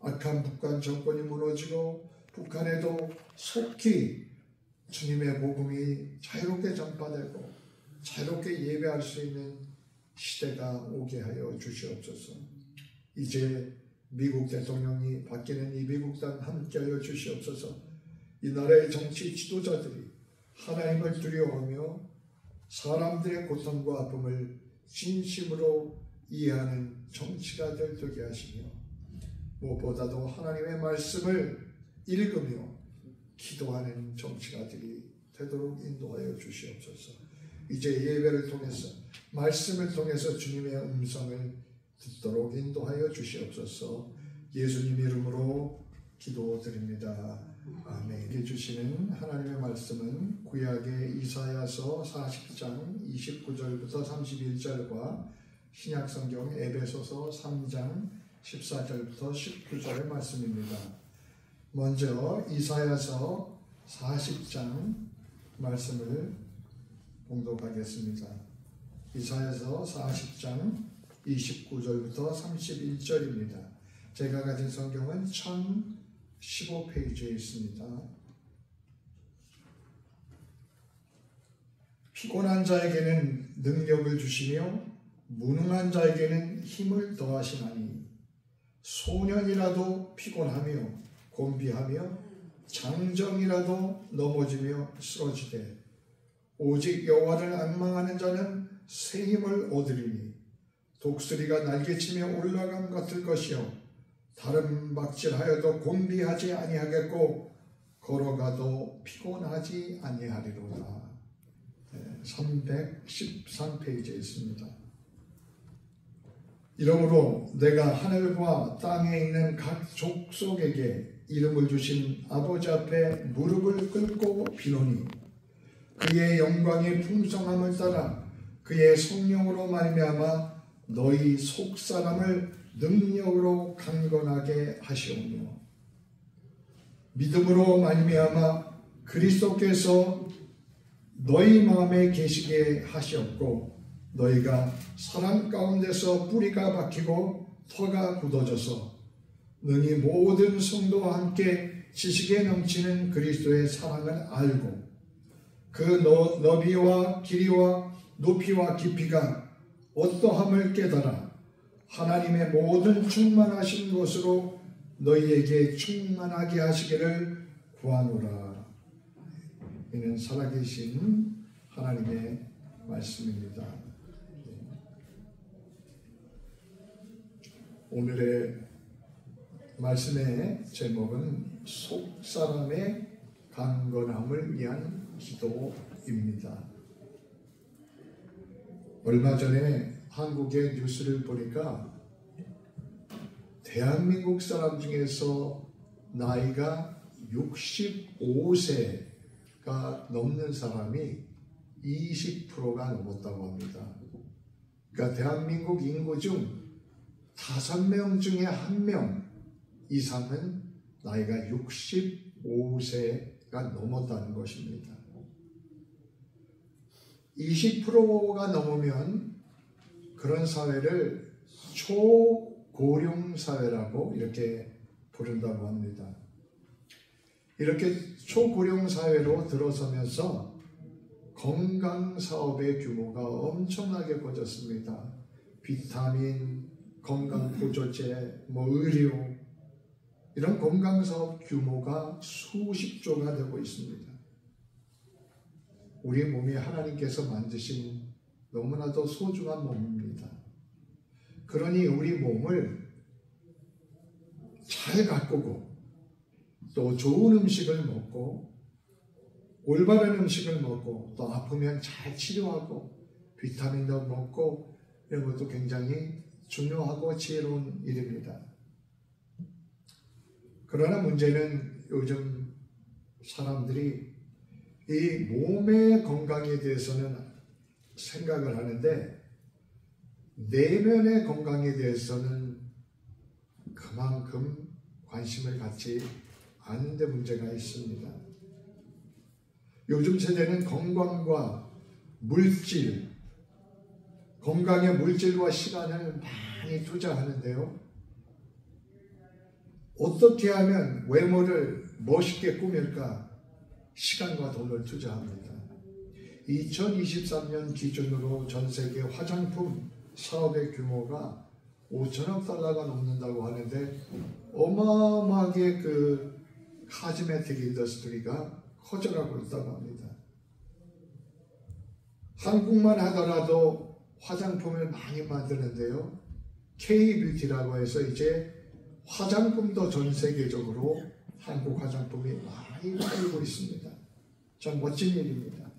악한 북한 정권이 무너지고 북한에도 속히 주님의 복음이 자유롭게 전파되고 자유롭게 예배할 수 있는 시대가 오게 하여 주시옵소서. 이제 미국 대통령이 바뀌는 이 미국 땅 함께하여 주시옵소서. 이 나라의 정치 지도자들이 하나님을 두려워하며 사람들의 고통과 아픔을 진심으로 이해하는 정치가 되게 하시며 무엇보다도 하나님의 말씀을 읽으며 기도하는 정치가들이 되도록 인도하여 주시옵소서. 이제 예배를 통해서 말씀을 통해서 주님의 음성을 듣도록 인도하여 주시옵소서. 예수님 이름으로 기도드립니다. 아멘. 해주시는 하나님의 말씀은 구약의 이사야서 40장 29절부터 31절과 신약성경 에베소서 3장 14절부터 19절의 말씀입니다. 먼저 이사야서 40장 말씀을 봉독하겠습니다. 이사야서 40장 29절부터 31절입니다. 제가 가진 성경은 1015페이지에 있습니다. 피곤한 자에게는 능력을 주시며 무능한 자에게는 힘을 더하시나니 소년이라도 피곤하며 곤비하며 장정이라도 넘어지며 쓰러지되 오직 여호와를 앙망하는 자는 새 힘을 얻으리니 독수리가 날개치며 올라감 같을 것이요 다른 박질하여도 곤비하지 아니하겠고 걸어가도 피곤하지 아니하리로다. 313페이지에 있습니다. 이러므로 내가 하늘과 땅에 있는 각 족속에게 이름을 주신 아버지 앞에 무릎을 꿇고 비노니 그의 영광의 풍성함을 따라 그의 성령으로 말미암아 너희 속사람을 능력으로 강건하게 하시오며 믿음으로 말미암아 그리스도께서 너희 마음에 계시게 하시었고 너희가 사랑 가운데서 뿌리가 박히고 터가 굳어져서 능히 모든 성도와 함께 지식에 넘치는 그리스도의 사랑을 알고 그 너비와 길이와 높이와 깊이가 어떠함을 깨달아 하나님의 모든 충만하신 것으로 너희에게 충만하게 하시기를 구하노라. 이는 살아계신 하나님의 말씀입니다. 오늘의 말씀의 제목은 속사람의 강건함을 위한 기도입니다. 얼마 전에 한국의 뉴스를 보니까 대한민국 사람 중에서 나이가 65세가 넘는 사람이 20%가 넘었다고 합니다. 그러니까 대한민국 인구 중 5명 중에 1명 이상은 나이가 65세가 넘었다는 것입니다. 20%가 넘으면 그런 사회를 초고령 사회라고 이렇게 부른다고 합니다. 이렇게 초고령 사회로 들어서면서 건강 사업의 규모가 엄청나게 커졌습니다. 비타민, 건강 보조제, 의료 이런 건강 사업 규모가 수십조가 되고 있습니다. 우리 몸이 하나님께서 만드신 너무나도 소중한 몸입니다. 그러니 우리 몸을 잘 가꾸고 또 좋은 음식을 먹고 올바른 음식을 먹고 또 아프면 잘 치료하고 비타민도 먹고 이런 것도 굉장히 중요하고 지혜로운 일입니다. 그러나 문제는 요즘 사람들이 이 몸의 건강에 대해서는 생각을 하는데 내면의 건강에 대해서는 그만큼 관심을 갖지 않는 데 문제가 있습니다. 요즘 세대는 건강과 물질, 건강의 물질과 시간을 많이 투자하는데요. 어떻게 하면 외모를 멋있게 꾸밀까 시간과 돈을 투자합니다. 2023년 기준으로 전 세계 화장품 사업의 규모가 5천억 달러가 넘는다고 하는데 어마어마하게 그 카즈메틱 인더스트리가 커져가고 있다고 합니다. 한국만 하더라도 화장품을 많이 만드는데요. K-뷰티라고 해서 이제 화장품도 전 세계적으로 한국 화장품이 많이 팔리고 있습니다. 참 멋진 일입니다.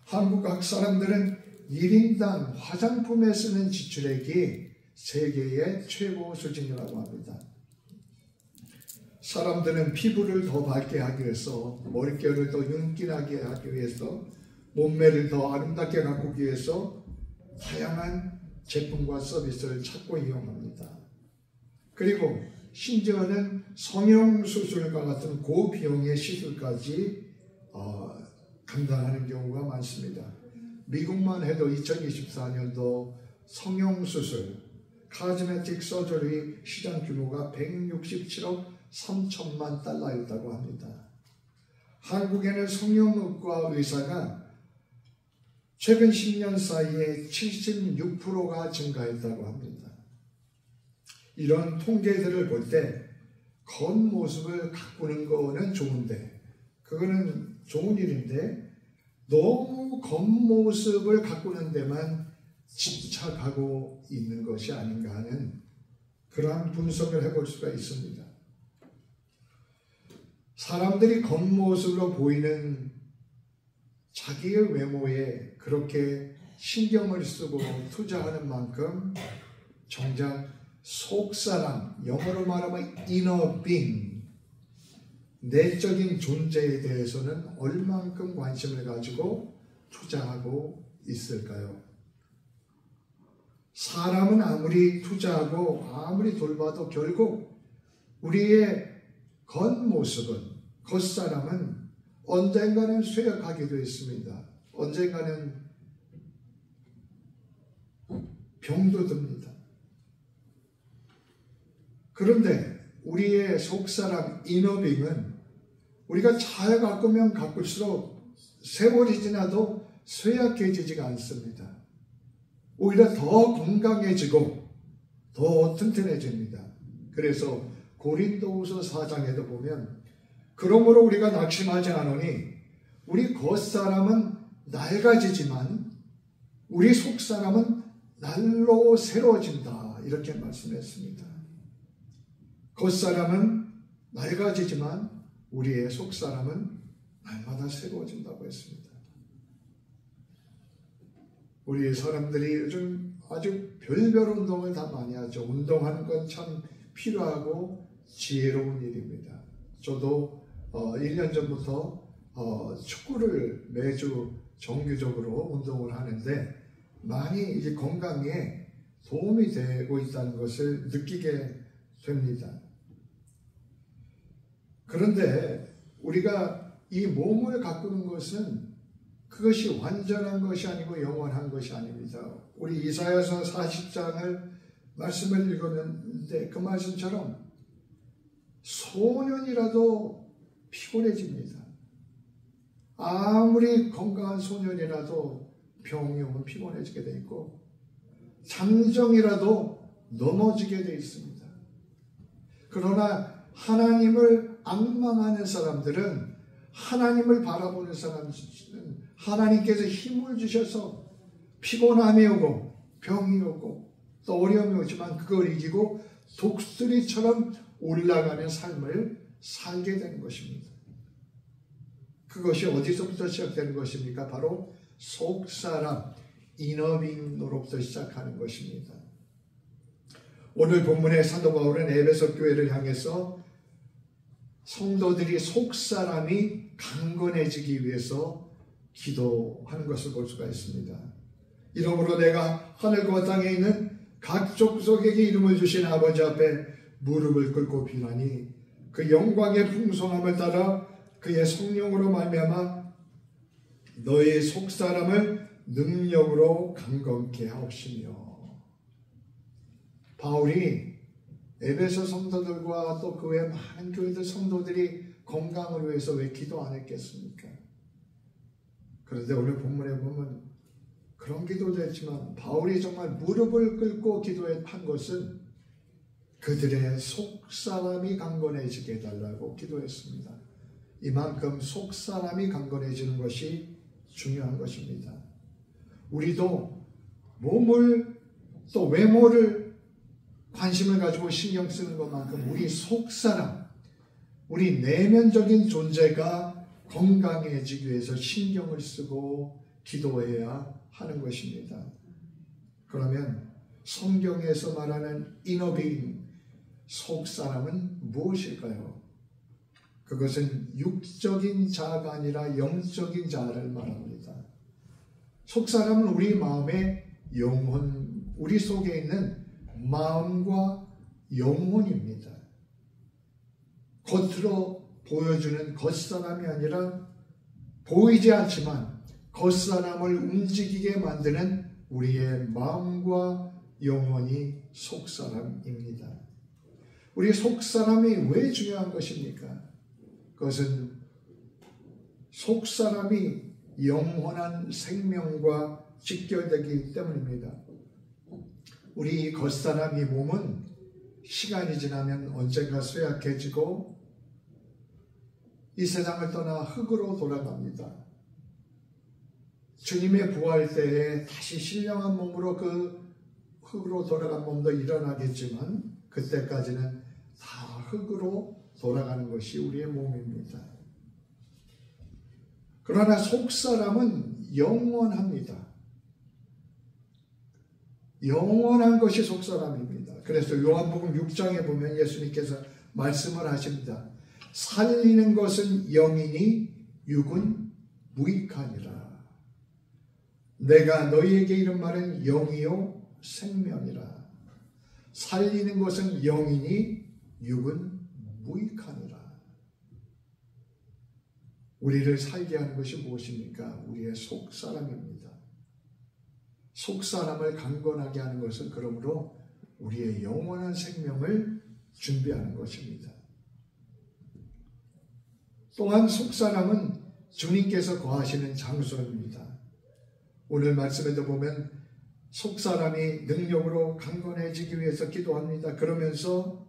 한국 사람들은 1인당 화장품에 쓰는 지출액이 세계의 최고 수준이라고 합니다. 사람들은 피부를 더 밝게 하기 위해서, 머릿결을 더 윤기나게 하기 위해서, 몸매를 더 아름답게 가꾸기 위해서 다양한 제품과 서비스를 찾고 이용합니다. 그리고 심지어는 성형수술과 같은 고비용의 시술까지 감당하는 경우가 많습니다. 미국만 해도 2024년도 성형수술, 카즈메틱 서저리 시장 규모가 167억 3천만 달러였다고 합니다. 한국에는 성형외과 의사가 최근 10년 사이에 76%가 증가했다고 합니다. 이런 통계들을 볼 때 겉모습을 가꾸는 거는 좋은데, 그거는 좋은 일인데 너무 겉모습을 가꾸는 데만 집착하고 있는 것이 아닌가 하는 그러한 분석을 해볼 수가 있습니다. 사람들이 겉모습으로 보이는 자기의 외모에 그렇게 신경을 쓰고 투자하는 만큼 정작 속사람, 영어로 말하면 inner being, 내적인 존재에 대해서는 얼만큼 관심을 가지고 투자하고 있을까요? 사람은 아무리 투자하고 아무리 돌봐도 결국 우리의 겉모습은, 겉사람은 언젠가는 쇠약하게 되어 있습니다. 언젠가는 병도 듭니다. 그런데 우리의 속사람 이너빙은 우리가 잘 가꾸면 가꿀수록 세월이 지나도 쇠약해지지가 않습니다. 오히려 더 건강해지고 더 튼튼해집니다. 그래서 고린도후서 4장에도 보면 그러므로 우리가 낙심하지 않으니 우리 겉사람은 낡아지지만 우리 속사람은 날로 새로워진다, 이렇게 말씀했습니다. 겉사람은 낡아지지만 우리의 속사람은 날마다 새로워진다고 했습니다. 우리 사람들이 요즘 아주 별별 운동을 다 많이 하죠. 운동하는 건 참 필요하고 지혜로운 일입니다. 저도 1년 전부터 축구를 매주 정규적으로 운동을 하는데 많이 이제 건강에 도움이 되고 있다는 것을 느끼게 됩니다. 그런데 우리가 이 몸을 가꾸는 것은 그것이 완전한 것이 아니고 영원한 것이 아닙니다. 우리 이사야서 40장을 말씀을 읽었는데 그 말씀처럼 소년이라도 피곤해집니다. 아무리 건강한 소년이라도 병이 오면 피곤해지게 돼 있고 장정이라도 넘어지게 돼 있습니다. 그러나 하나님을 앙망하는 사람들은, 하나님을 바라보는 사람들은 하나님께서 힘을 주셔서 피곤함이 오고 병이 오고 또 어려움이 오지만 그걸 이기고 독수리처럼 올라가는 삶을 살게 되는 것입니다. 그것이 어디서부터 시작되는 것입니까? 바로 속사람, 이너빙으로부터 시작하는 것입니다. 오늘 본문의 사도 바울은 에베소 교회를 향해서 성도들이 속사람이 강건해지기 위해서 기도하는 것을 볼 수가 있습니다. 이러므로 내가 하늘과 땅에 있는 각 족속에게 이름을 주신 아버지 앞에 무릎을 꿇고 비나니 그 영광의 풍성함을 따라 그의 성령으로 말미암아 너의 속사람을 능력으로 강건케 하옵시며. 바울이 에베소 성도들과 또 그 외 많은 교회들 성도들이 건강을 위해서 왜 기도 안 했겠습니까? 그런데 오늘 본문에 보면 그런 기도도 했지만 바울이 정말 무릎을 꿇고 기도한 것은 그들의 속사람이 강건해지게 해달라고 기도했습니다. 이만큼 속사람이 강건해지는 것이 중요한 것입니다. 우리도 몸을 또 외모를 관심을 가지고 신경 쓰는 것만큼 우리 속사람, 우리 내면적인 존재가 건강해지기 위해서 신경을 쓰고 기도해야 하는 것입니다. 그러면 성경에서 말하는 이너빙, 속사람은 무엇일까요? 그것은 육적인 자아가 아니라 영적인 자아를 말합니다. 속사람은 우리 마음의 영혼, 우리 속에 있는 마음과 영혼입니다. 겉으로 보여주는 겉사람이 아니라 보이지 않지만 겉사람을 움직이게 만드는 우리의 마음과 영혼이 속사람입니다. 우리 속사람이 왜 중요한 것입니까? 그것은 속사람이 영원한 생명과 직결되기 때문입니다. 우리 겉사람 이 몸은 시간이 지나면 언젠가 쇠약해지고 이 세상을 떠나 흙으로 돌아갑니다. 주님의 부활 때에 다시 신령한 몸으로 그 흙으로 돌아간 몸도 일어나겠지만 그때까지는 다 흙으로 돌아가는 것이 우리의 몸입니다. 그러나 속사람은 영원합니다. 영원한 것이 속사람입니다. 그래서 요한복음 6장에 보면 예수님께서 말씀을 하십니다. 살리는 것은 영이니 육은 무익하니라. 내가 너희에게 이런 말은 영이요 생명이라. 살리는 것은 영이니 육은 무익하니라. 우리를 살게 하는 것이 무엇입니까? 우리의 속사람입니다. 속사람을 강건하게 하는 것은 그러므로 우리의 영원한 생명을 준비하는 것입니다. 또한 속사람은 주님께서 거하시는 장소입니다. 오늘 말씀에도 보면 속사람이 능력으로 강건해지기 위해서 기도합니다. 그러면서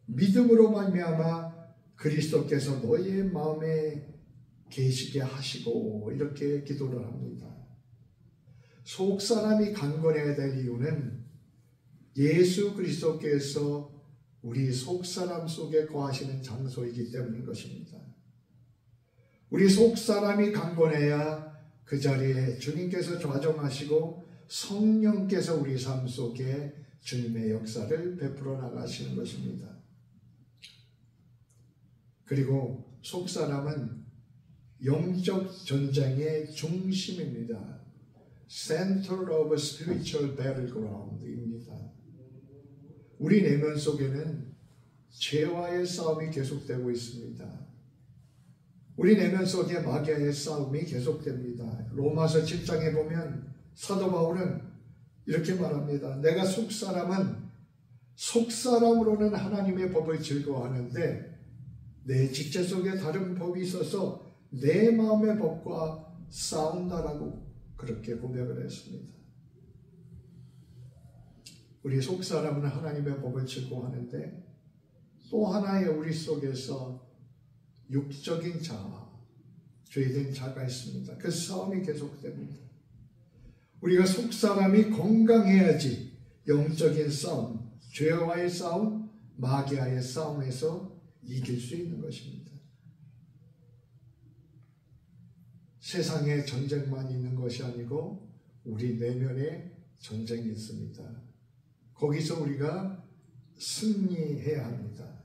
믿음으로 말미암아 그리스도께서 너희의 마음에 계시게 하시고 이렇게 기도를 합니다. 속사람이 강건해야 될 이유는 예수 그리스도께서 우리 속사람 속에 거하시는 장소이기 때문인 것입니다. 우리 속사람이 강건해야 그 자리에 주님께서 좌정하시고 성령께서 우리 삶 속에 주님의 역사를 베풀어 나가시는 것입니다. 그리고 속사람은 영적 전쟁의 중심입니다. Center of Spiritual Battleground입니다. 우리 내면 속에는 죄와의 싸움이 계속되고 있습니다. 우리 내면 속에 마귀와의 싸움이 계속됩니다. 로마서 7장에 보면 사도 바울은 이렇게 말합니다. 내가 속사람으로는 하나님의 법을 즐거워하는데 내 직체 속에 다른 법이 있어서 내 마음의 법과 싸운다라고 그렇게 고백을 했습니다. 우리 속사람은 하나님의 법을 즐거워하는데 또 하나의 우리 속에서 육적인 자아, 죄된 자가 있습니다. 그 싸움이 계속됩니다. 우리가 속사람이 건강해야지 영적인 싸움, 죄와의 싸움, 마귀와의 싸움에서 이길 수 있는 것입니다. 세상에 전쟁만 있는 것이 아니고 우리 내면에 전쟁이 있습니다. 거기서 우리가 승리해야 합니다.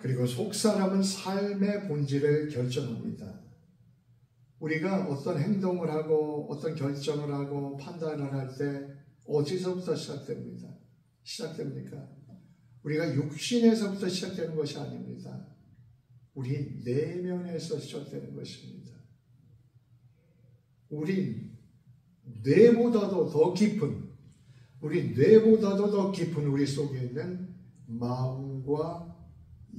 그리고 속사람은 삶의 본질을 결정합니다. 우리가 어떤 행동을 하고 어떤 결정을 하고 판단을 할 때 어디서부터 시작됩니까? 우리가 육신에서부터 시작되는 것이 아닙니다. 우리 내면에서 시작되는 것입니다. 우리 뇌보다도 더 깊은 우리 뇌보다도 더 깊은 우리 속에 있는 마음과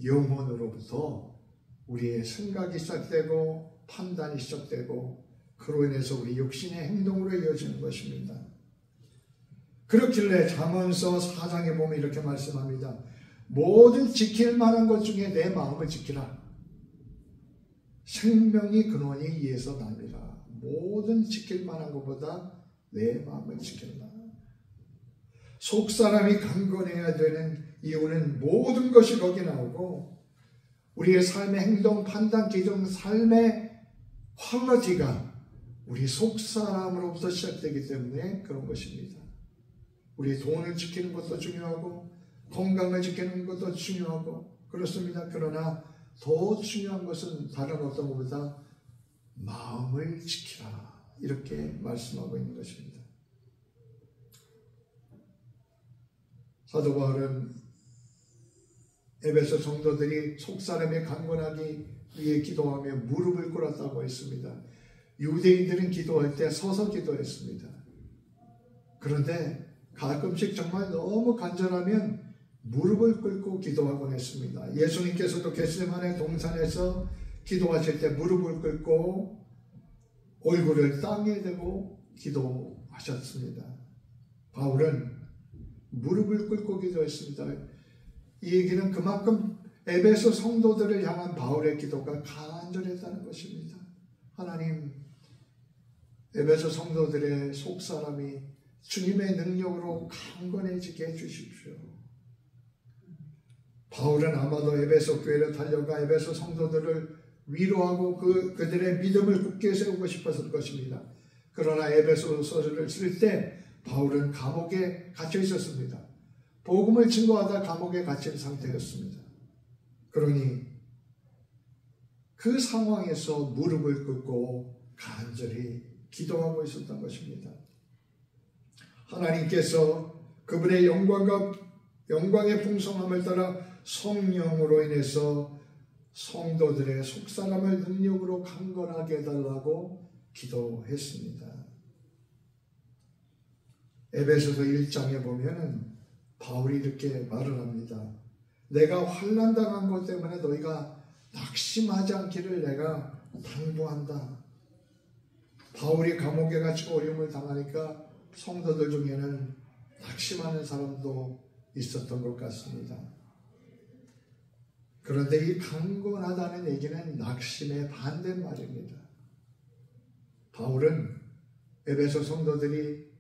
영혼으로부터 우리의 생각이 시작되고 판단이 시작되고 그로 인해서 우리 육신의 행동으로 이어지는 것입니다. 그렇길래 잠언서 4장에 보면 이렇게 말씀합니다. 모든 지킬 만한 것 중에 내 마음을 지키라. 생명이 근원이 이에서 납니다. 모든 지킬 만한 것보다 내 마음을 지킨다. 속사람이 강건해야 되는 이유는 모든 것이 거기 나오고 우리의 삶의 행동, 판단, 기준, 삶의 퀄리티가 우리 속사람으로부터 시작되기 때문에 그런 것입니다. 우리 돈을 지키는 것도 중요하고 건강을 지키는 것도 중요하고 그렇습니다. 그러나 더 중요한 것은 다른 어떤 것보다 마음을 지키라 이렇게 말씀하고 있는 것입니다. 사도 바울은 에베소 성도들이 속사람이 강건하기 위해 기도하며 무릎을 꿇었다고 했습니다. 유대인들은 기도할 때 서서 기도했습니다. 그런데 가끔씩 정말 너무 간절하면 무릎을 꿇고 기도하곤 했습니다. 예수님께서도 겟세마네 동산에서 기도하실 때 무릎을 꿇고 얼굴을 땅에 대고 기도하셨습니다. 바울은 무릎을 꿇고 기도했습니다. 이 얘기는 그만큼 에베소 성도들을 향한 바울의 기도가 간절했다는 것입니다. 하나님, 에베소 성도들의 속사람이 주님의 능력으로 강건해지게 해주십시오. 바울은 아마도 에베소 교회를 달려가 에베소 성도들을 위로하고 그들의 믿음을 굳게 세우고 싶었을 것입니다. 그러나 에베소서를 쓸 때 바울은 감옥에 갇혀 있었습니다. 복음을 증거하다 감옥에 갇힌 상태였습니다. 그러니 그 상황에서 무릎을 꿇고 간절히 기도하고 있었던 것입니다. 하나님께서 그분의 영광의 풍성함을 따라 성령으로 인해서 성도들의 속사람을 능력으로 강건하게 해달라고 기도했습니다. 에베소서 1장에 보면은 바울이 이렇게 말을 합니다. 내가 환난당한 것 때문에 너희가 낙심하지 않기를 내가 당부한다. 바울이 감옥에 갇히고 어려움을 당하니까 성도들 중에는 낙심하는 사람도 있었던 것 같습니다. 그런데 이 강건하다는 얘기는 낙심의 반대말입니다. 바울은 에베소 성도들이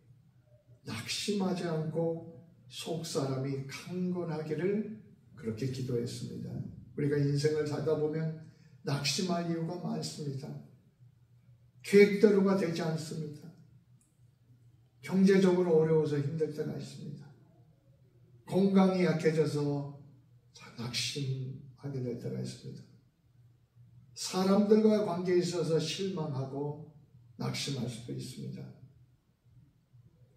낙심하지 않고 속사람이 강건하기를 그렇게 기도했습니다. 우리가 인생을 살다 보면 낙심할 이유가 많습니다. 계획대로가 되지 않습니다. 경제적으로 어려워서 힘들 때가 있습니다. 건강이 약해져서 낙심하게 될 때가 있습니다. 사람들과의 관계에 있어서 실망하고 낙심할 수도 있습니다.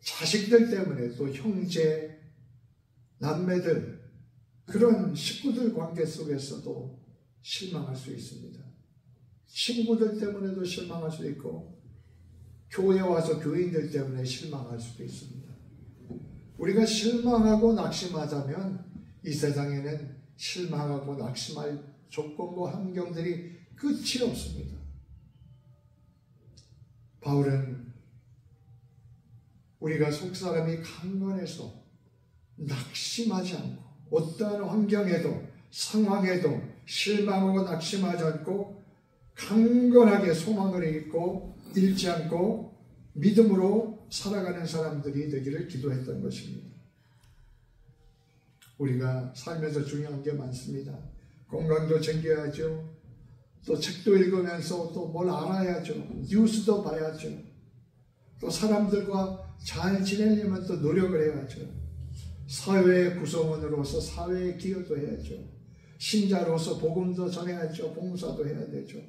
자식들 때문에 또 형제, 남매들, 그런 식구들 관계 속에서도 실망할 수 있습니다. 친구들 때문에도 실망할 수 있고 교회에 와서 교인들 때문에 실망할 수도 있습니다. 우리가 실망하고 낙심하자면 이 세상에는 실망하고 낙심할 조건과 환경들이 끝이 없습니다. 바울은 우리가 속사람이 강건해서 낙심하지 않고 어떠한 환경에도 상황에도 실망하고 낙심하지 않고 강건하게 소망을 잃지 않고 믿음으로 살아가는 사람들이 되기를 기도했던 것입니다. 우리가 살면서 중요한 게 많습니다. 건강도 챙겨야죠. 또 책도 읽으면서 또 뭘 알아야죠. 뉴스도 봐야죠. 또 사람들과 잘 지내려면 또 노력을 해야죠. 사회의 구성원으로서 사회에 기여도 해야죠. 신자로서 복음도 전해야죠. 봉사도 해야 되죠.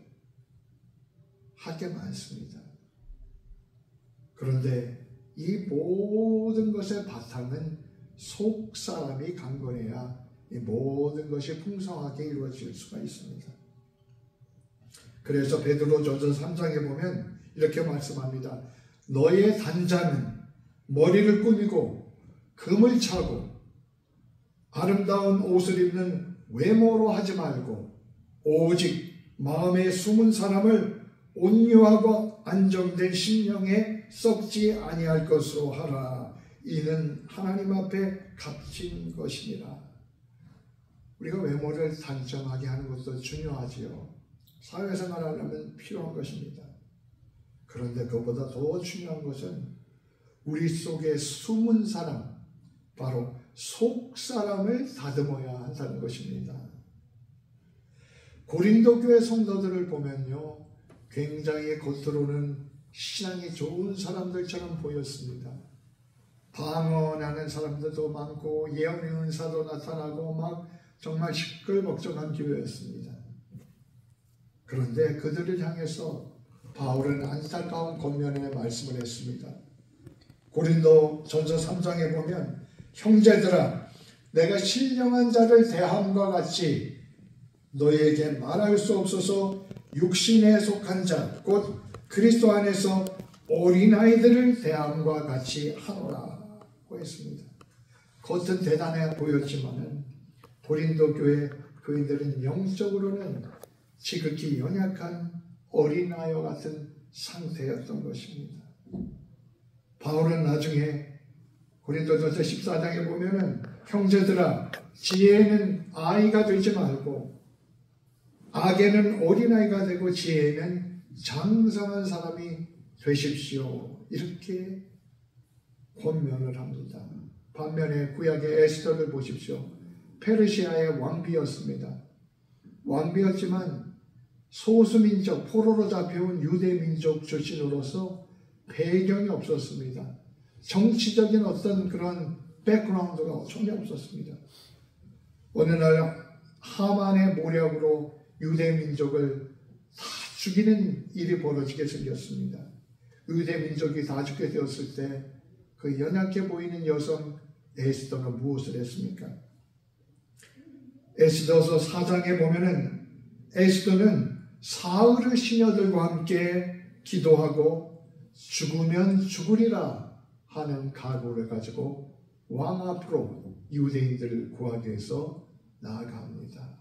할 게 많습니다. 그런데 이 모든 것의 바탕은 속사람이 강건해야 이 모든 것이 풍성하게 이루어질 수가 있습니다. 그래서 베드로전서 3장에 보면 이렇게 말씀합니다. 너의 단장은 머리를 꾸미고 금을 차고 아름다운 옷을 입는 외모로 하지 말고 오직 마음에 숨은 사람을 온유하고 안정된 심령에 썩지 아니할 것으로 하라. 이는 하나님 앞에 값진 것이니라. 우리가 외모를 단정하게 하는 것도 중요하지요. 사회생활 하려면 필요한 것입니다. 그런데 그보다 더 중요한 것은 우리 속에 숨은 사람, 바로 속사람을 다듬어야 한다는 것입니다. 고린도 교회 성도들을 보면요, 굉장히 겉으로는 신앙이 좋은 사람들처럼 보였습니다. 방언하는 사람들도 많고 예언의 은사도 나타나고 막 정말 시끌벅적한 교회였습니다. 그런데 그들을 향해서 바울은 안타까운 권면의 말씀을 했습니다. 고린도 전서 3장에 보면 형제들아 내가 신령한 자를 대함과 같이 너희에게 말할 수 없어서 육신에 속한 자 곧 그리스도 안에서 어린아이들을 대함과 같이 하노라고 했습니다. 겉은 대단해 보였지만은 고린도 교회 교인들은 영적으로는 지극히 연약한 어린아이와 같은 상태였던 것입니다. 바울은 나중에 고린도전서 14장에 보면은 형제들아 지혜는 아이가 되지 말고 악에는 어린아이가 되고 지혜는 장성한 사람이 되십시오. 이렇게 권면을 합니다. 반면에 구약의 에스더를 보십시오. 페르시아의 왕비였습니다. 왕비였지만 소수민족, 포로로 잡혀온 유대민족 출신으로서 배경이 없었습니다. 정치적인 어떤 그런 백그라운드가 전혀 없었습니다. 어느 날 하만의 모략으로 유대민족을 다 죽이는 일이 벌어지게 생겼습니다. 유대민족이 다 죽게 되었을 때 그 연약해 보이는 여성 에스더가 무엇을 했습니까? 에스더서 4장에 보면은 에스더는 사흘의 시녀들과 함께 기도하고 죽으면 죽으리라 하는 각오를 가지고 왕 앞으로 유대인들을 구하기 위해서 나아갑니다.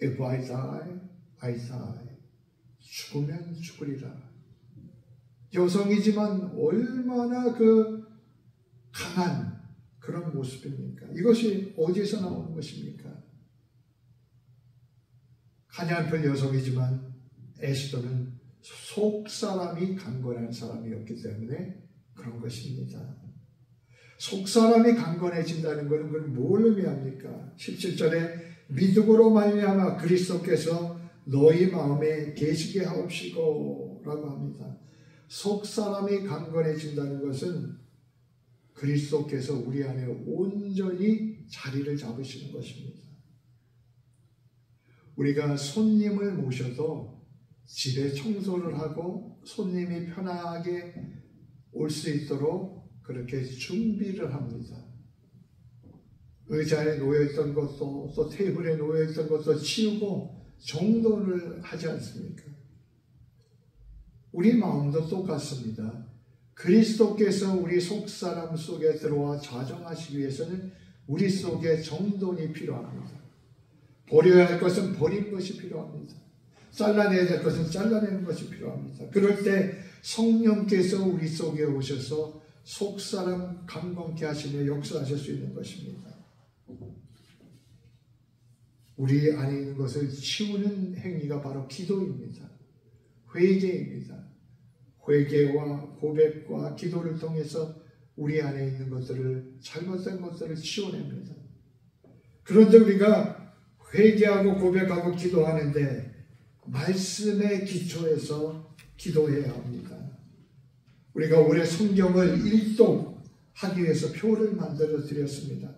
If I die, I die. 죽으면 죽으리라. 여성이지만 얼마나 그 강한 그런 모습입니까? 이것이 어디서 나오는 것입니까? 가냘픈 여성이지만 에스더는 속사람이 강건한 사람이었기 때문에 그런 것입니다. 속사람이 강건해진다는 것은 그걸 뭘 의미합니까? 17절에 믿음으로 말미암아 그리스도께서 너희 마음에 계시게 하옵시고 라고 합니다. 속사람이 강건해진다는 것은 그리스도께서 우리 안에 온전히 자리를 잡으시는 것입니다. 우리가 손님을 모셔도 집에 청소를 하고 손님이 편하게 올 수 있도록 그렇게 준비를 합니다. 의자에 놓여있던 것도 또 테이블에 놓여있던 것도 치우고 정돈을 하지 않습니까? 우리 마음도 똑같습니다. 그리스도께서 우리 속사람 속에 들어와 자정하시기 위해서는 우리 속에 정돈이 필요합니다. 버려야 할 것은 버리는 것이 필요합니다. 잘라내야 될 것은 잘라내는 것이 필요합니다. 그럴 때 성령께서 우리 속에 오셔서 속사람 강건케 하시며 역사하실 수 있는 것입니다. 우리 안에 있는 것을 치우는 행위가 바로 기도입니다. 회개입니다. 회개와 고백과 기도를 통해서 우리 안에 있는 것들을 잘못된 것들을 치워냅니다. 그런데 우리가 회개하고 고백하고 기도하는데 말씀의 기초에서 기도해야 합니다. 우리가 올해 성경을 일독하기 위해서 표를 만들어 드렸습니다.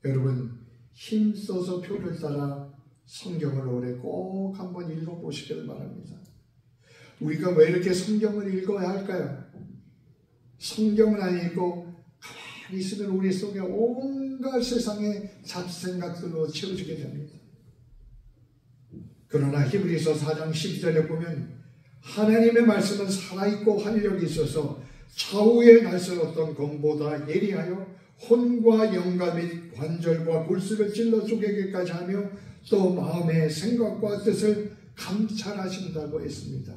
여러분 힘써서 표를 따라 성경을 올해 꼭 한번 읽어보시길 바랍니다. 우리가 왜 이렇게 성경을 읽어야 할까요? 성경을 안 읽고 가만히 있으면 우리 속에 온갖 세상의 잡생각들로 채워지게 됩니다. 그러나 히브리서 4장 12절에 보면 하나님의 말씀은 살아있고 활력이 있어서 좌우에 날선 검보다 예리하여 혼과 영과 및 관절과 골수를 찔러 쪼개기까지 하며 또 마음의 생각과 뜻을 감찰하신다고 했습니다.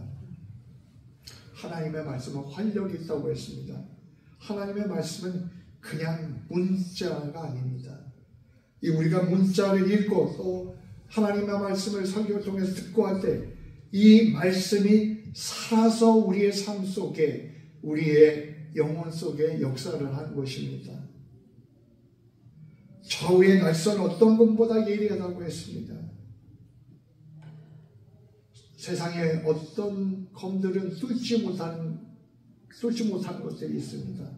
하나님의 말씀은 활력이 있다고 했습니다. 하나님의 말씀은 그냥 문자가 아닙니다. 우리가 문자를 읽고 또 하나님의 말씀을 설교를 통해서 듣고 할 때 이 말씀이 살아서 우리의 삶 속에, 우리의 영혼 속에 역사를 하는 것입니다. 좌우의 날선 어떤 검보다 예리하다고 했습니다. 세상에 어떤 검들은 뚫지 못하는 것들이 있습니다.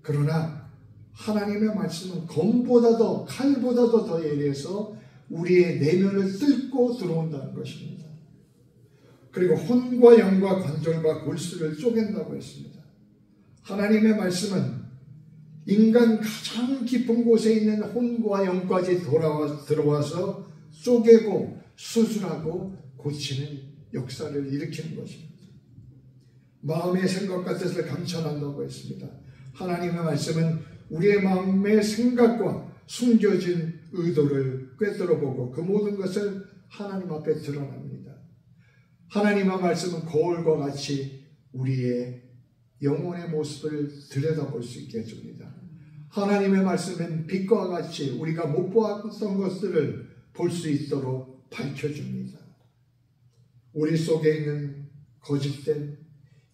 그러나 하나님의 말씀은 검보다도, 칼보다도 더 예리해서 우리의 내면을 뚫고 들어온다는 것입니다. 그리고 혼과 영과 관절과 골수를 쪼갠다고 했습니다. 하나님의 말씀은 인간 가장 깊은 곳에 있는 혼과 영까지 들어와서 쪼개고 수술하고 고치는 역사를 일으키는 것입니다. 마음의 생각과 뜻을 감찰한다고 했습니다. 하나님의 말씀은 우리의 마음의 생각과 숨겨진 의도를 꿰뚫어보고 그 모든 것을 하나님 앞에 드러납니다. 하나님의 말씀은 거울과 같이 우리의 영혼의 모습을 들여다볼 수 있게 해줍니다. 하나님의 말씀은 빛과 같이 우리가 못 보았던 것들을 볼 수 있도록 밝혀줍니다. 우리 속에 있는 거짓된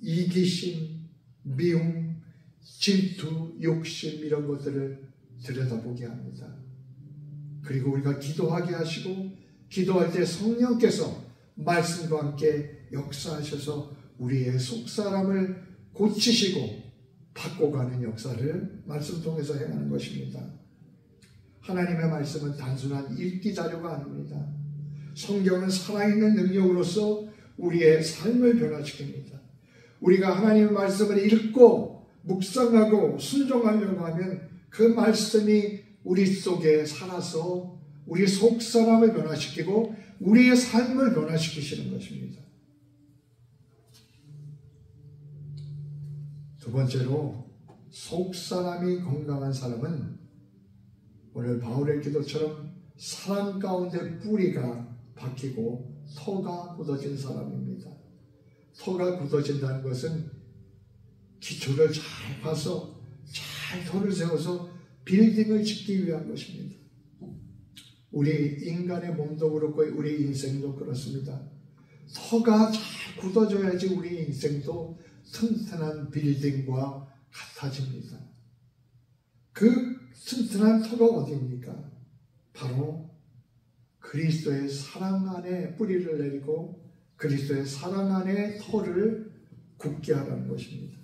이기심, 미움, 질투, 욕심 이런 것들을 들여다보게 합니다. 그리고 우리가 기도하게 하시고 기도할 때 성령께서 말씀과 함께 역사하셔서 우리의 속사람을 고치시고 바꿔가는 역사를 말씀 통해서 행하는 것입니다. 하나님의 말씀은 단순한 읽기 자료가 아닙니다. 성경은 살아있는 능력으로서 우리의 삶을 변화시킵니다. 우리가 하나님의 말씀을 읽고 묵상하고 순종하려고 하면 그 말씀이 우리 속에 살아서 우리 속사람을 변화시키고 우리의 삶을 변화시키시는 것입니다. 두 번째로 속사람이 건강한 사람은 오늘 바울의 기도처럼 사랑 가운데 뿌리가 박히고 터가 굳어진 사람입니다. 터가 굳어진다는 것은 기초를 잘 파서 잘 터를 세워서 빌딩을 짓기 위한 것입니다. 우리 인간의 몸도 그렇고 우리 인생도 그렇습니다. 터가 잘 굳어져야지 우리 인생도 튼튼한 빌딩과 같아집니다. 그 튼튼한 터가 어디입니까? 바로 그리스도의 사랑 안에 뿌리를 내리고 그리스도의 사랑 안에 터를 굳게 하라는 것입니다.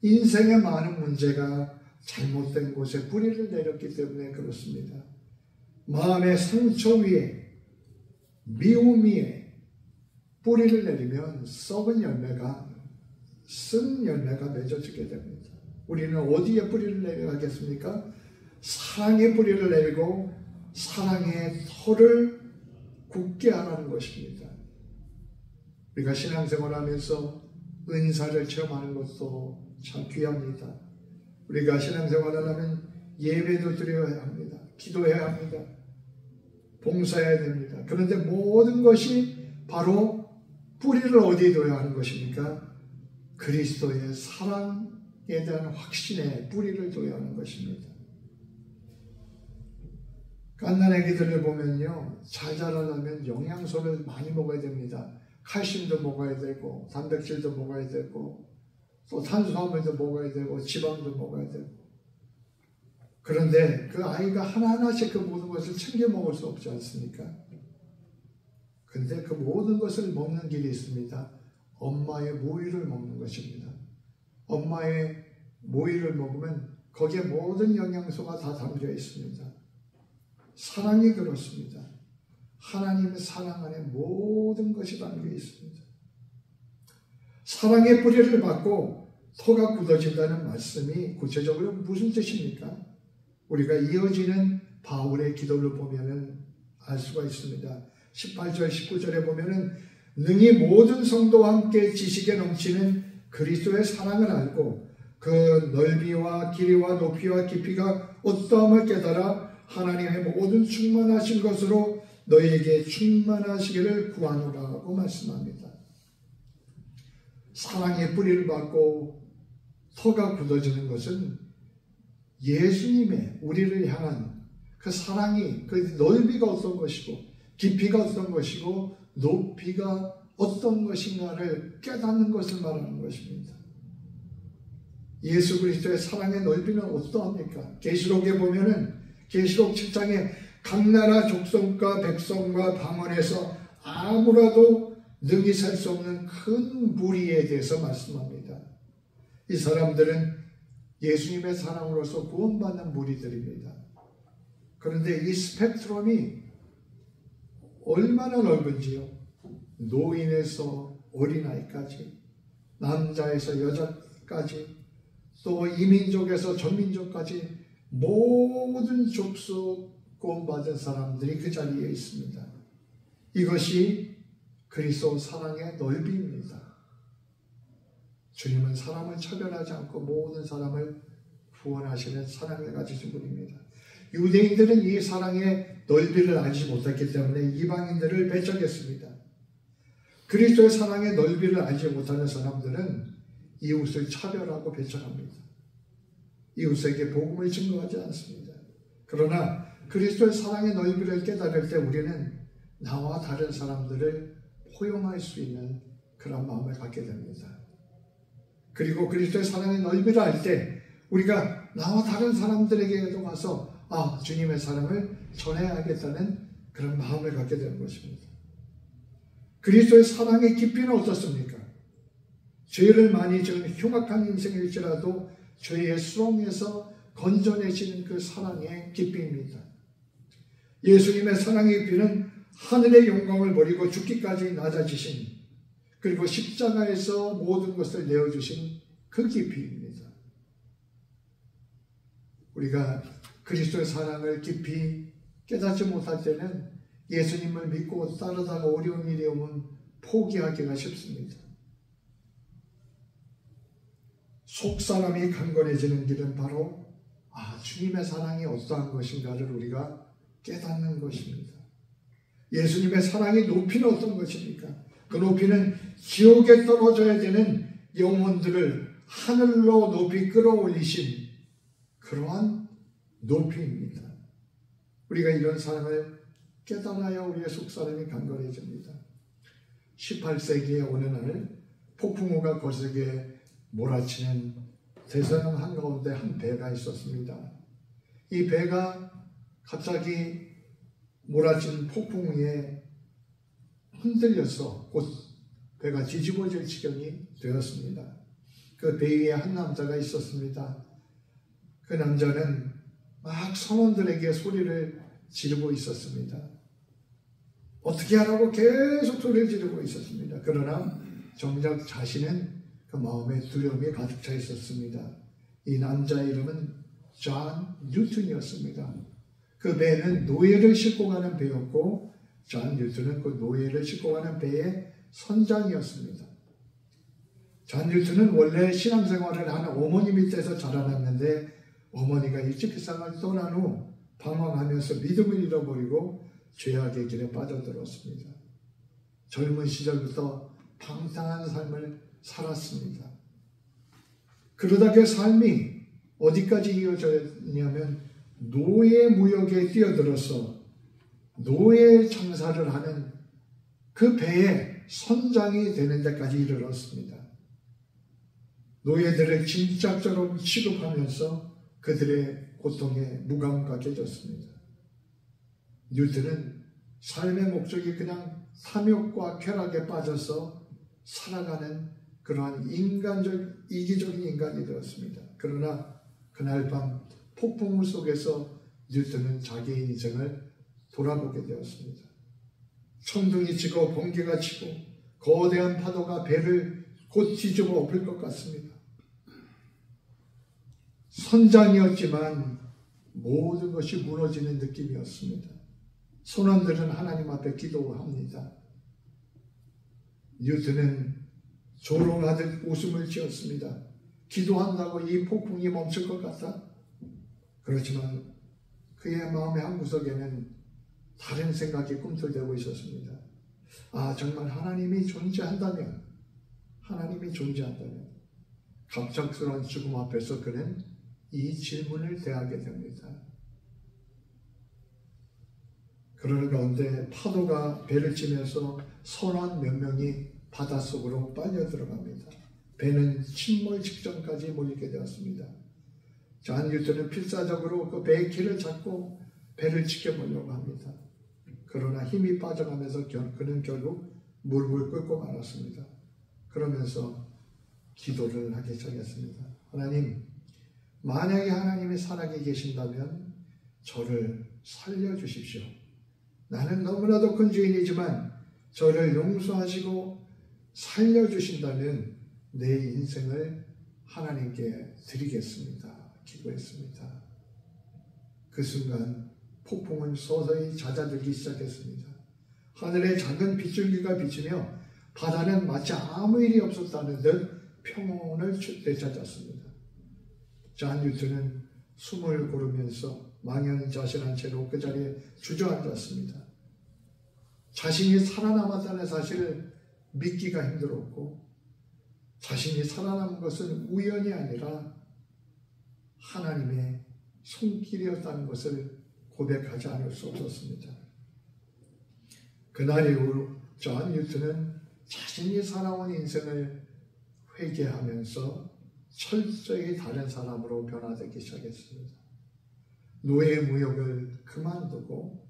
인생의 많은 문제가 잘못된 곳에 뿌리를 내렸기 때문에 그렇습니다. 마음의 상처 위에 미움 위에 뿌리를 내리면 썩은 열매가 쓴 열매가 맺어지게 됩니다. 우리는 어디에 뿌리를 내려야 하겠습니까? 사랑의 뿌리를 내리고 사랑의 터를 굳게 하라는 것입니다. 우리가 신앙생활 하면서 은사를 체험하는 것도 참 귀합니다. 우리가 신앙생활을 하면 예배도 드려야 합니다. 기도해야 합니다. 봉사해야 됩니다. 그런데 모든 것이 바로 뿌리를 어디에 둬야 하는 것입니까? 그리스도의 사랑에 대한 확신에 뿌리를 둬야 하는 것입니다. 갓난 아기들을 보면요, 잘 자라려면 영양소를 많이 먹어야 됩니다. 칼슘도 먹어야 되고 단백질도 먹어야 되고 또 탄수화물도 먹어야 되고 지방도 먹어야 되고. 그런데 그 아이가 하나하나씩 그 모든 것을 챙겨 먹을 수 없지 않습니까? 근데 그 모든 것을 먹는 길이 있습니다. 엄마의 모유를 먹는 것입니다. 엄마의 모유를 먹으면 거기에 모든 영양소가 다 담겨 있습니다. 사랑이 그렇습니다. 하나님의 사랑 안에 모든 것이 담겨 있습니다. 사랑의 뿌리를 받고 터가 굳어진다는 말씀이 구체적으로 무슨 뜻입니까? 우리가 이어지는 바울의 기도를 보면은 알 수가 있습니다. 18절, 19절에 보면은 능히 모든 성도와 함께 지식에 넘치는 그리스도의 사랑을 알고 그 넓이와 길이와 높이와 깊이가 어떠함을 깨달아 하나님의 모든 충만하신 것으로 너희에게 충만하시기를 구하노라고 말씀합니다. 사랑의 뿌리를 받고 터가 굳어지는 것은 예수님의 우리를 향한 그 사랑이 그 넓이가 어떤 것이고 깊이가 어떤 것이고 높이가 어떤 것인가를 깨닫는 것을 말하는 것입니다. 예수 그리스도의 사랑의 넓이는 어떠합니까? 계시록에 보면은 계시록 7장에 각 나라 족속과 백성과 방언에서 아무라도 능히 살 수 없는 큰 무리에 대해서 말씀합니다. 이 사람들은 예수님의 사랑으로서 구원받는 무리들입니다. 그런데 이 스펙트럼이 얼마나 넓은지요. 노인에서 어린아이까지, 남자에서 여자까지, 또 이민족에서 전민족까지 모든 족속 구원받은 사람들이 그 자리에 있습니다. 이것이 그리스도 사랑의 넓이입니다. 주님은 사람을 차별하지 않고 모든 사람을 구원하시는 사랑을 가지신 분입니다. 유대인들은 이 사랑의 넓이를 알지 못했기 때문에 이방인들을 배척했습니다. 그리스도의 사랑의 넓이를 알지 못하는 사람들은 이웃을 차별하고 배척합니다. 이웃에게 복음을 증거하지 않습니다. 그러나 그리스도의 사랑의 넓이를 깨달을 때 우리는 나와 다른 사람들을 포용할 수 있는 그런 마음을 갖게 됩니다. 그리고 그리스도의 사랑의 넓이를 알 때 우리가 나와 다른 사람들에게도 가서 주님의 사랑을 전해야겠다는 그런 마음을 갖게 되는 것입니다. 그리스도의 사랑의 깊이는 어떻습니까? 죄를 많이 지은 흉악한 인생일지라도 죄의 수렁에서 건져내시는 그 사랑의 깊이입니다. 예수님의 사랑의 깊이는 하늘의 영광을 버리고 죽기까지 낮아지신, 그리고 십자가에서 모든 것을 내어주신 그 깊이입니다. 우리가 그리스도의 사랑을 깊이 깨닫지 못할 때는 예수님을 믿고 따르다가 어려운 일이 오면 포기하기가 쉽습니다. 속사람이 강건해지는 길은 바로 주님의 사랑이 어떠한 것인가를 우리가 깨닫는 것입니다. 예수님의 사랑의 높이는 어떤 것입니까? 그 높이는 지옥에 떨어져야 되는 영혼들을 하늘로 높이 끌어올리신 그러한 높이입니다. 우리가 이런 사랑을 깨달아야 우리의 속사람이 강건해집니다. 18세기의 어느 날 폭풍우가 거세게 몰아치는 대서양 한가운데 한 배가 있었습니다. 이 배가 갑자기 몰아친 폭풍우에 흔들려서 곧 배가 뒤집어질 지경이 되었습니다. 그 배 위에 한 남자가 있었습니다. 그 남자는 막 선원들에게 소리를 지르고 있었습니다. 어떻게 하라고 계속 소리를 지르고 있었습니다. 그러나 정작 자신은 그 마음에 두려움이 가득 차 있었습니다. 이 남자의 이름은 존 뉴턴이었습니다. 그 배는 노예를 싣고 가는 배였고 존 뉴턴은 그 노예를 싣고 가는 배의 선장이었습니다. 존 뉴턴은 원래 신앙생활을 하는 어머니 밑에서 자라났는데 어머니가 일찍 세상을 떠난 후 방황하면서 믿음을 잃어버리고 죄악의 길에 빠져들었습니다. 젊은 시절부터 방탕한 삶을 살았습니다. 그러다 그 삶이 어디까지 이어졌냐면 노예 무역에 뛰어들어서 노예 장사를 하는 그 배의 선장이 되는 데까지 이르렀습니다. 노예들을 짐짝처럼 취급하면서 그들의 고통에 무감각해 졌습니다. 뉴턴은 삶의 목적이 그냥 탐욕과 쾌락에 빠져서 살아가는 그러한 이기적인 인간이 되었습니다. 그러나 그날 밤 폭풍우 속에서 뉴턴은 자기의 인생을 돌아보게 되었습니다. 천둥이 치고 번개가 치고 거대한 파도가 배를 곧 뒤집어 엎을 것 같습니다. 선장이었지만 모든 것이 무너지는 느낌이었습니다. 선원들은 하나님 앞에 기도합니다. 뉴턴은 조롱하듯 웃음을 지었습니다. 기도한다고 이 폭풍이 멈출 것 같다? 그렇지만 그의 마음의 한구석에는 다른 생각이 꿈틀대고 있었습니다. 아, 정말 하나님이 존재한다면 갑작스러운 죽음 앞에서 그는 이 질문을 대하게 됩니다. 그러는 가운데 파도가 배를 치면서 선원 몇 명이 바닷속으로 빨려 들어갑니다. 배는 침몰 직전까지 몰리게 되었습니다. 존 뉴턴은 필사적으로 그 배의 키를 잡고 배를 지켜보려고 합니다. 그러나 힘이 빠져가면서 그는 결국 무릎을 꿇고 말았습니다. 그러면서 기도를 하기 시작했습니다. 하나님, 만약에 하나님이 살아계 계신다면 저를 살려주십시오. 나는 너무나도 큰 죄인이지만 저를 용서하시고 살려주신다면 내 인생을 하나님께 드리겠습니다. 기도했습니다. 그 순간 폭풍은 서서히 잦아들기 시작했습니다. 하늘에 작은 빗줄기가 비치며 바다는 마치 아무 일이 없었다는 듯 평온을 되찾았습니다. 존 뉴턴은 숨을 고르면서 망연자실한 채로 그 자리에 주저앉았습니다. 자신이 살아남았다는 사실을 믿기가 힘들었고 자신이 살아남은 것은 우연이 아니라 하나님의 손길이었다는 것을 고백하지 않을 수 없었습니다. 그날 이후 존 뉴턴은 자신이 살아온 인생을 회개하면서 철저히 다른 사람으로 변화되기 시작했습니다. 노예 무역을 그만두고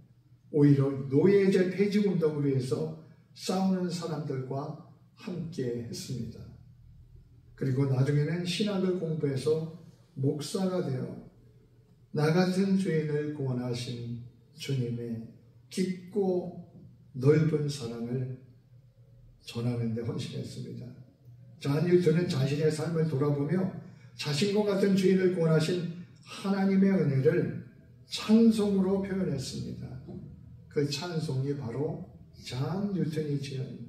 오히려 노예제 폐지 운동을 위해서 싸우는 사람들과 함께 했습니다. 그리고 나중에는 신학을 공부해서 목사가 되어 나 같은 죄인을 구원하신 주님의 깊고 넓은 사랑을 전하는 데 헌신했습니다. 존 뉴턴은 자신의 삶을 돌아보며 자신과 같은 죄인을 구원하신 하나님의 은혜를 찬송으로 표현했습니다. 그 찬송이 바로 존 뉴턴이 지은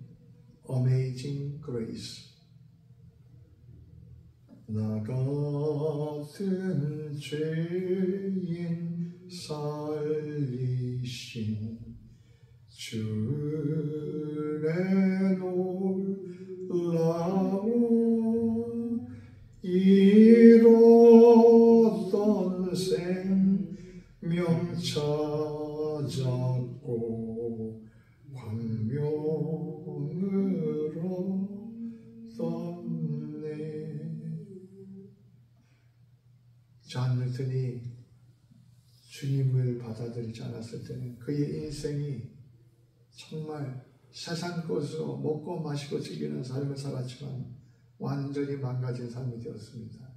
Amazing Grace. 나 같은 죄인 살리신 주의 놀라운 잃었던 생명 찾았고 광명으로 존 뉴턴이 주님을 받아들이지 않았을 때는 그의 인생이 정말 세상 것으로 먹고 마시고 즐기는 삶을 살았지만 완전히 망가진 삶이 되었습니다.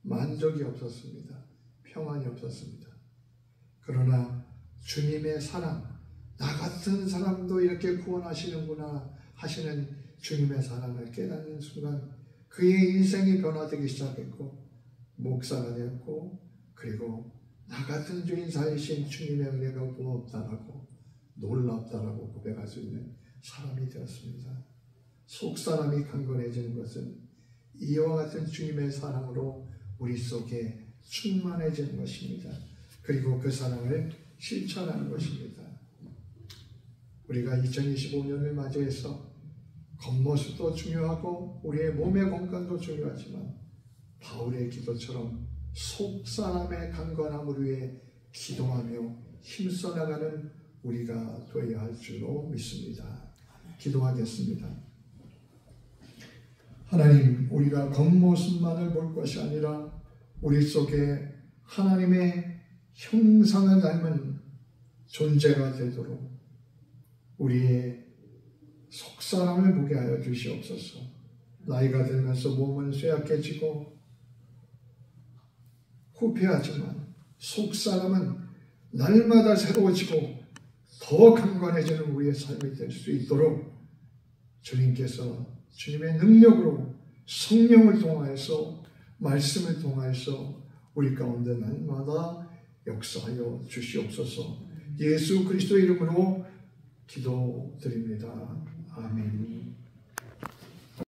만족이 없었습니다. 평안이 없었습니다. 그러나 주님의 사랑, 나 같은 사람도 이렇게 구원하시는구나 하시는 주님의 사랑을 깨닫는 순간 그의 인생이 변화되기 시작했고 목사가 되었고 그리고 나 같은 죄인 살리신 주님의 은혜가 고맙다라고 놀랍다라고 고백할 수 있는 사람이 되었습니다. 속사람이 강건해지는 것은 이와 같은 주님의 사랑으로 우리 속에 충만해지는 것입니다. 그리고 그 사랑을 실천하는 것입니다. 우리가 2025년을 맞이해서 겉모습도 중요하고 우리의 몸의 건강도 중요하지만 바울의 기도처럼 속사람의 강건함을 위해 기도하며 힘써 나가는 우리가 되어야 할 줄로 믿습니다. 기도하겠습니다. 하나님, 우리가 겉모습만을 볼 것이 아니라 우리 속에 하나님의 형상을 닮은 존재가 되도록 우리의 속사람을 보게 하여 주시옵소서. 나이가 들면서 몸은 쇠약해지고 후패하지만 속사람은 날마다 새로워지고 더 강건해지는 우리의 삶이 될 수 있도록 주님께서 주님의 능력으로 성령을 통하여서 말씀을 통하여서 우리 가운데 날마다 역사하여 주시옵소서. 예수 그리스도 이름으로 기도드립니다. 아멘.